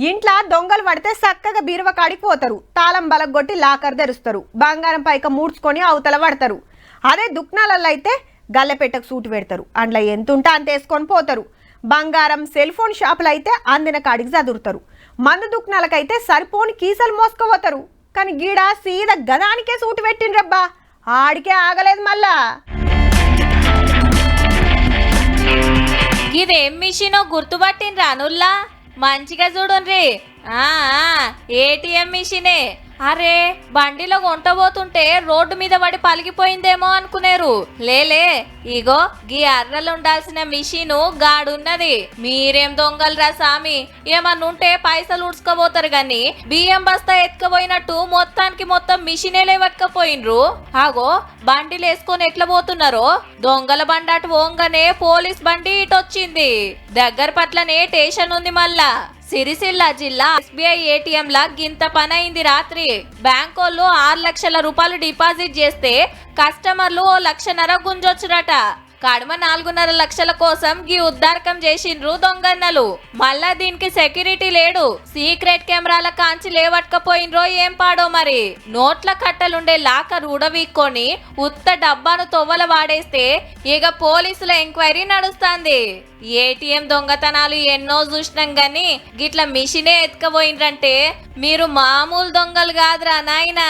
ఇంట్లో దొంగలు పడితే చక్కగా బీరువ కాడికి పోతారు, తాళం బలగొట్టి లాకర్ తెరుస్తారు, బంగారం పైక మూడ్చుకొని అవతల పడతారు. అదే దుక్నాలలో అయితే గల్లెపెట్టకు సూటు పెడతారు, అందులో ఎంత ఉంటే అంత వేసుకొని పోతారు. బంగారం సెల్ ఫోన్ షాపులు అయితే అందిన కాడికి చదురుతారు. మందు దుక్నాలకైతే సరిపోని కీసలు మోసుకుపోతారు. కానీ గీడ సీద గదానికే సూటు పెట్టిండ్రబ్బా, ఆడికే ఆగలేదు మళ్ళా. ఇదేం మిషనో గుర్తుపట్టిండ్రా అనుల్లా? మంచిగా చూడుండ్రి. ఏటీఎం మిషనే. అరే బండిలో కొంటబోతుంటే రోడ్డు మీద పడి పలిగిపోయిందేమో అనుకునేరు. లేలే, ఇగో గీ అర్రలు ఉండాల్సిన మిషను గాడున్నది. మీరేం దొంగలరా సామి, ఏమన్నుంటే పైసలు ఉడ్చుకోబోతారు గాని బియ్యం బస్తా ఎత్తుకపోయినట్టు మొత్తానికి మొత్తం మిషనేలే పట్టుకపోయినరు. ఆగో బండిలు వేసుకొని ఎట్లా పోతున్నారో. దొంగల బండి అటు పోంగానే పోలీస్ బండి ఇటొచ్చింది. దగ్గర పట్లనే స్టేషన్ ఉంది. మళ్ళా సిరిసిల్ల జిల్లా ఎస్బీఐ ఏటీఎం లా గింత పనైంది రాత్రి. బ్యాంకోళ్ళు 6 లక్షల రూపాయలు డిపాజిట్ చేస్తే కస్టమర్లు 1.5 లక్ష గుంజొచ్చురట. కడమ 4.5 లక్షల కోసం గీ ఉద్దారకం చేసిండ్రు దొంగన్నలు. మళ్ళా దీనికి సెక్యూరిటీ లేడు, సీక్రెట్ కెమెరాల కాంచి లేవట్కపోయినరో ఏం పాడో మరి. నోట్ల కట్టలుండే లాకర్ ఉడవీక్కొని ఉత్త డబ్బాను తొవ్వల వాడేస్తే ఇక పోలీసుల ఎంక్వైరీ నడుస్తాంది. ఏటీఎం దొంగతనాలు ఎన్నో చూసినాం గాని గిట్ల మిషనే ఎత్తుకపోయిండ్రంటే మీరు మామూలు దొంగలు కాదురా నాయనా.